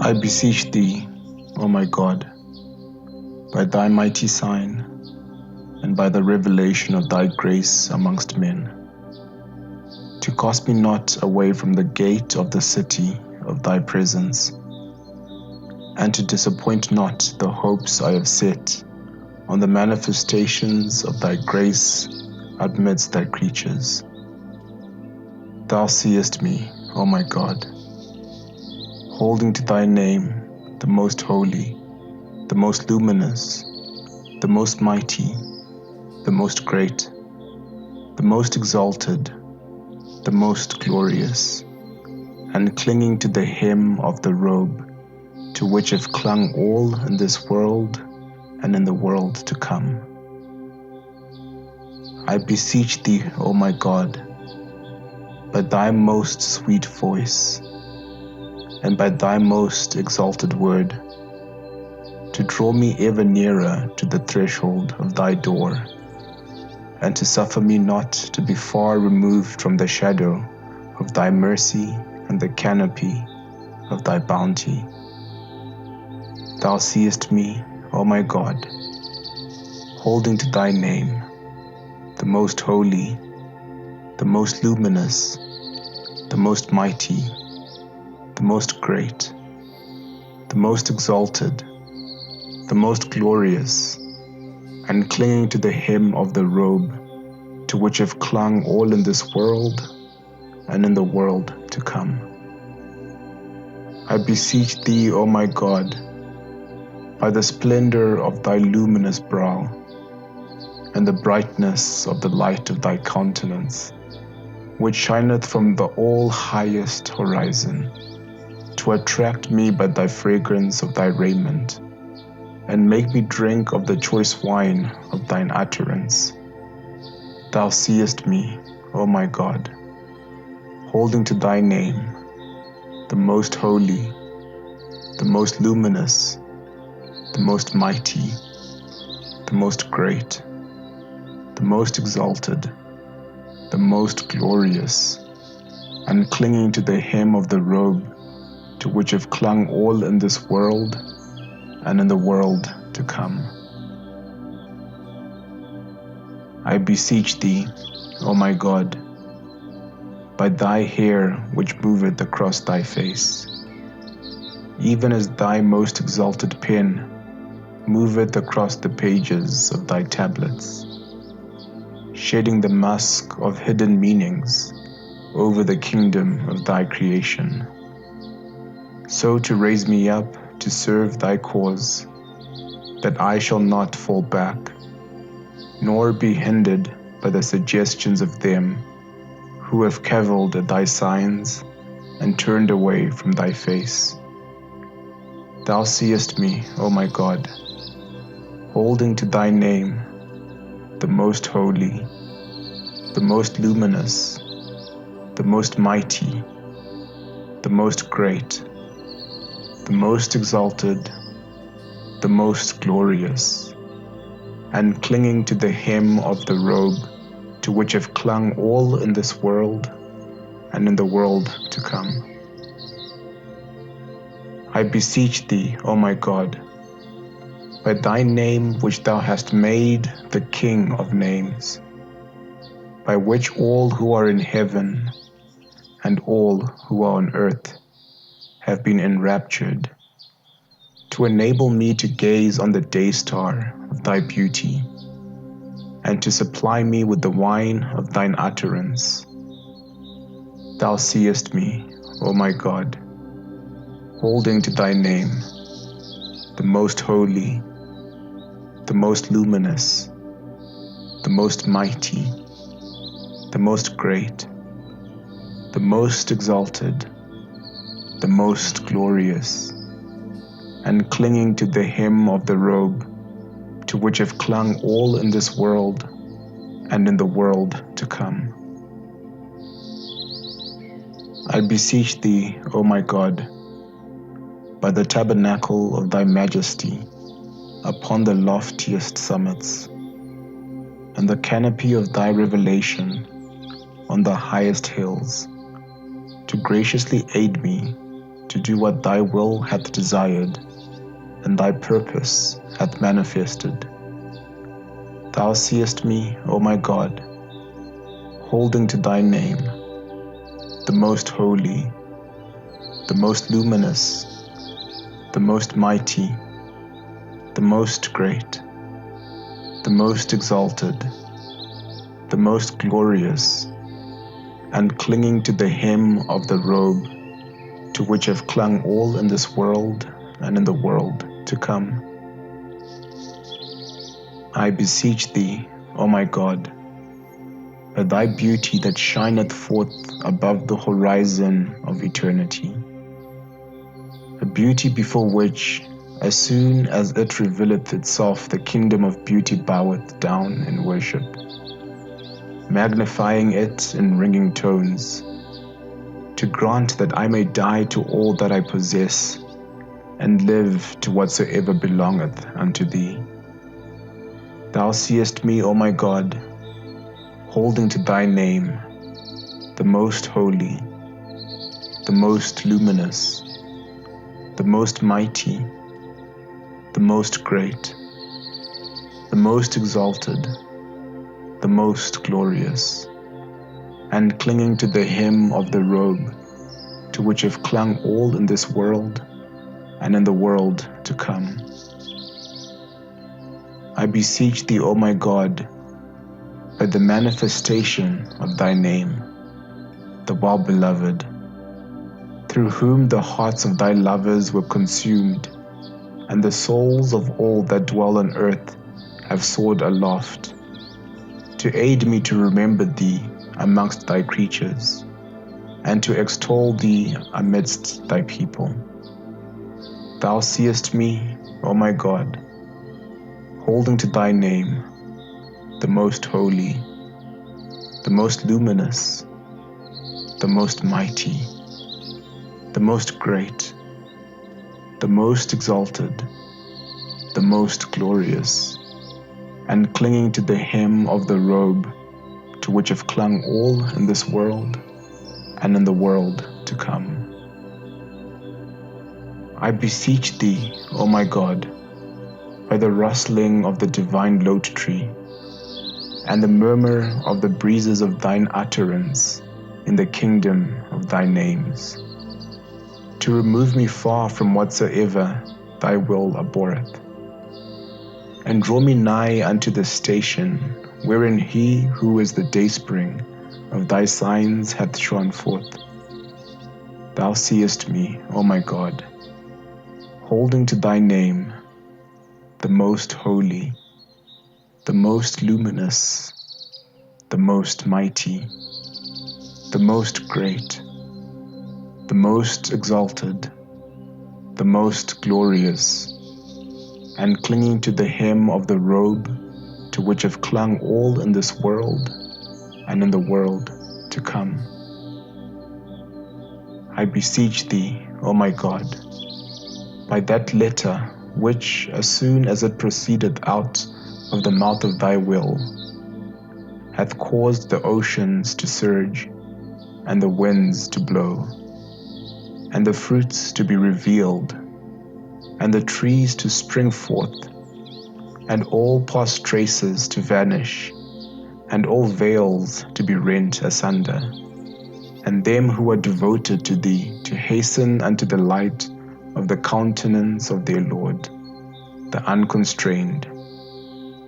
I beseech thee, O my God, by thy mighty sign, and by the revelation of thy grace amongst men, to cast me not away from the gate of the city of thy presence, and to disappoint not the hopes I have set on the manifestations of thy grace amidst thy creatures. Thou seest me, O my God, holding to thy name, the most holy, the most luminous, the most mighty, the most great, the most exalted, the most glorious, and clinging to the hem of the robe to which have clung all in this world and in the world to come. I beseech thee, O my God, by thy most sweet voice and by thy most exalted word, to draw me ever nearer to the threshold of thy door, and to suffer me not to be far removed from the shadow of thy mercy and the canopy of thy bounty. Thou seest me, O my God, holding to thy name, the most holy, the most luminous, the most mighty, the most great, the most exalted, the most glorious, and clinging to the hem of the robe to which have clung all in this world and in the world to come. I beseech thee, O my God, by the splendor of thy luminous brow and the brightness of the light of thy countenance, which shineth from the all-highest horizon, to attract me by thy fragrance of thy raiment, and make me drink of the choice wine of thine utterance. Thou seest me, O my God, holding to thy name, the most holy, the most luminous, the most mighty, the most great, the most exalted, the most glorious, and clinging to the hem of the robe to which have clung all in this world and in the world to come. I beseech thee, O my God, by thy hair which moveth across thy face, even as thy most exalted pen moveth across the pages of thy tablets, shedding the musk of hidden meanings over the kingdom of thy creation, so to raise me up to serve thy cause, that I shall not fall back, nor be hindered by the suggestions of them who have cavilled at thy signs and turned away from thy face. Thou seest me, O my God, holding to thy name, the most holy, the most luminous, the most mighty, the most great, the most exalted, the most glorious, and clinging to the hem of the robe to which have clung all in this world and in the world to come. I beseech thee, O my God, by thy name which thou hast made the King of names, by which all who are in heaven and all who are on earth have been enraptured, to enable me to gaze on the day star of thy beauty, and to supply me with the wine of thine utterance. Thou seest me, O my God, holding to thy name, the most holy, the most luminous, the most mighty, the most great, the most exalted, the most glorious, and clinging to the hem of the robe to which have clung all in this world and in the world to come. I beseech thee, O my God, by the tabernacle of thy majesty upon the loftiest summits, and the canopy of thy revelation on the highest hills, to graciously aid me to do what thy will hath desired, and thy purpose hath manifested. Thou seest me, O my God, holding to thy name, the most holy, the most luminous, the most mighty, the most great, the most exalted, the most glorious, and clinging to the hem of the robe to which have clung all in this world and in the world to come. I beseech thee, O my God, by thy beauty that shineth forth above the horizon of eternity, a beauty before which, as soon as it revealeth itself, the kingdom of beauty boweth down in worship, magnifying it in ringing tones, to grant that I may die to all that I possess, and live to whatsoever belongeth unto thee. Thou seest me, O my God, holding to thy name, the most holy, the most luminous, the most mighty, the most great, the most exalted, the most glorious, and clinging to the hem of the robe to which have clung all in this world and in the world to come. I beseech thee, O my God, by the manifestation of thy name, the well-beloved, through whom the hearts of thy lovers were consumed, and the souls of all that dwell on earth have soared aloft, to aid me to remember thee amongst thy creatures, and to extol thee amidst thy people. Thou seest me, O my God, holding to thy name, the most holy, the most luminous, the most mighty, the most great, the most exalted, the most glorious, and clinging to the hem of the robe to which have clung all in this world and in the world to come. I beseech thee, O my God, by the rustling of the divine lote tree, and the murmur of the breezes of thine utterance in the kingdom of thy names, to remove me far from whatsoever thy will abhorreth, and draw me nigh unto the station wherein he who is the dayspring of thy signs hath shone forth. Thou seest me, O my God, holding to thy name, the most holy, the most luminous, the most mighty, the most great, the most exalted, the most glorious, and clinging to the hem of the robe to which have clung all in this world and in the world to come. I beseech thee, O my God, by that letter which, as soon as it proceedeth out of the mouth of thy will, hath caused the oceans to surge, and the winds to blow, and the fruits to be revealed, and the trees to spring forth, and all past traces to vanish, and all veils to be rent asunder, and them who are devoted to thee to hasten unto the light of the countenance of their Lord, the unconstrained,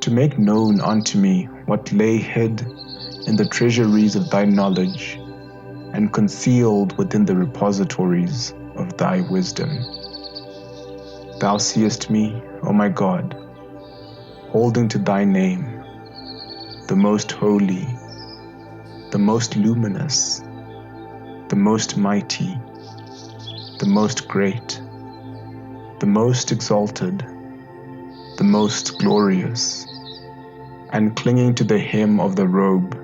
to make known unto me what lay hid in the treasuries of thy knowledge, and concealed within the repositories of thy wisdom. Thou seest me, O my God, holding to thy name, the most holy, the most luminous, the most mighty, the most great, the most exalted, the most glorious, and clinging to the hem of the robe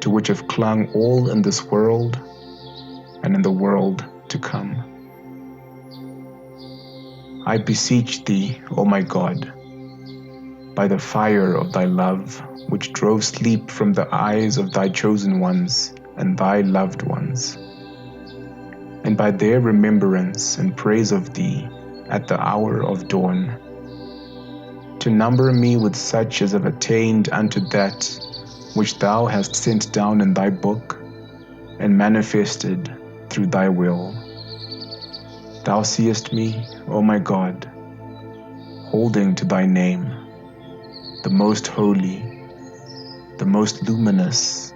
to which have clung all in this world and in the world to come. I beseech thee, O my God, by the fire of thy love, which drove sleep from the eyes of thy chosen ones and thy loved ones, and by their remembrance and praise of thee at the hour of dawn, to number me with such as have attained unto that which thou hast sent down in thy book and manifested through thy will. Thou seest me, O my God, holding to thy name, the most holy, the most luminous,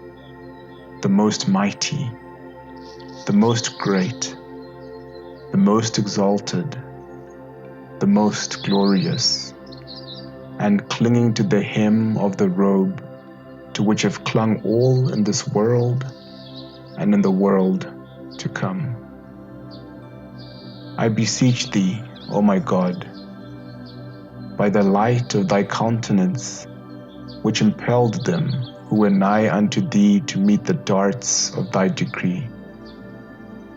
the most mighty, the most great, the most exalted, the most glorious, and clinging to the hem of the robe to which have clung all in this world and in the world to come. I beseech thee, O my God, by the light of thy countenance, which impelled them who were nigh unto thee to meet the darts of thy decree,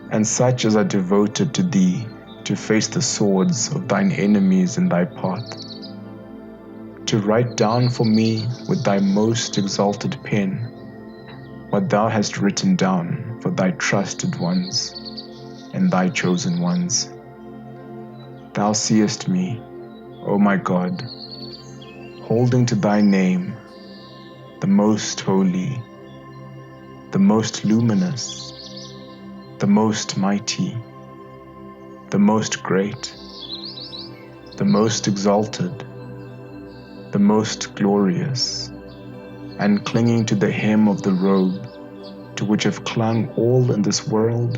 and such as are devoted to thee to face the swords of thine enemies in thy path, to write down for me with thy most exalted pen what thou hast written down for thy trusted ones and thy chosen ones. Thou seest me, O my God, holding to thy name, the most holy, the most luminous, the most mighty, the most great, the most exalted, the most glorious, and clinging to the hem of the robe to which have clung all in this world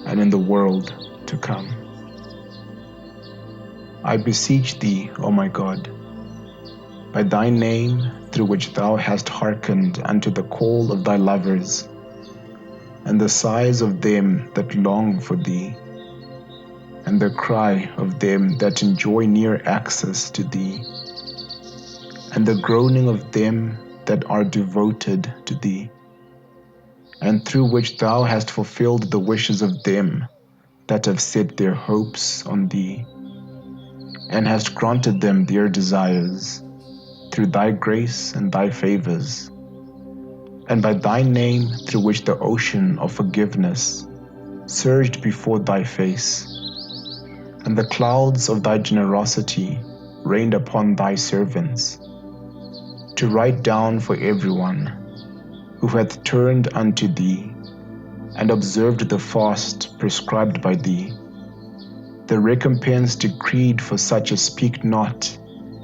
and in the world to come. I beseech thee, O my God, by thy name through which thou hast hearkened unto the call of thy lovers, and the sighs of them that long for thee, and the cry of them that enjoy near access to thee, and the groaning of them that are devoted to thee, and through which thou hast fulfilled the wishes of them that have set their hopes on thee, and hast granted them their desires through thy grace and thy favors, and by thy name through which the ocean of forgiveness surged before thy face, and the clouds of thy generosity rained upon thy servants, to write down for everyone who hath turned unto thee and observed the fast prescribed by thee, the recompense decreed for such as speak not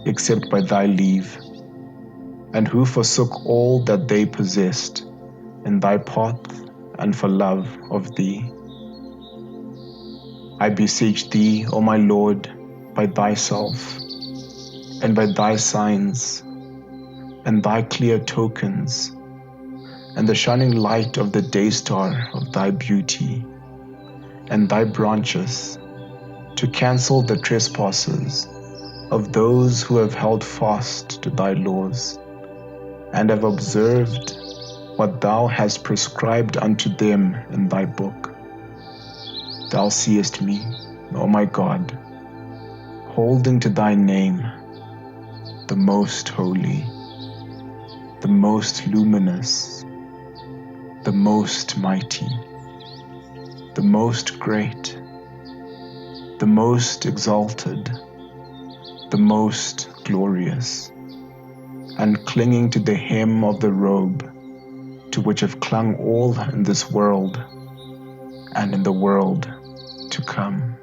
except by thy leave, and who forsook all that they possessed in thy path and for love of thee. I beseech thee, O my Lord, by thyself, and by thy signs, and thy clear tokens, and the shining light of the day star of thy beauty, and thy branches, to cancel the trespasses of those who have held fast to thy laws, and have observed what thou hast prescribed unto them in thy book. Thou seest me, O my God, holding to thy name, the most holy, the most luminous, the most mighty, the most great, the most exalted, the most glorious, and clinging to the hem of the robe to which have clung all in this world and in the world to come.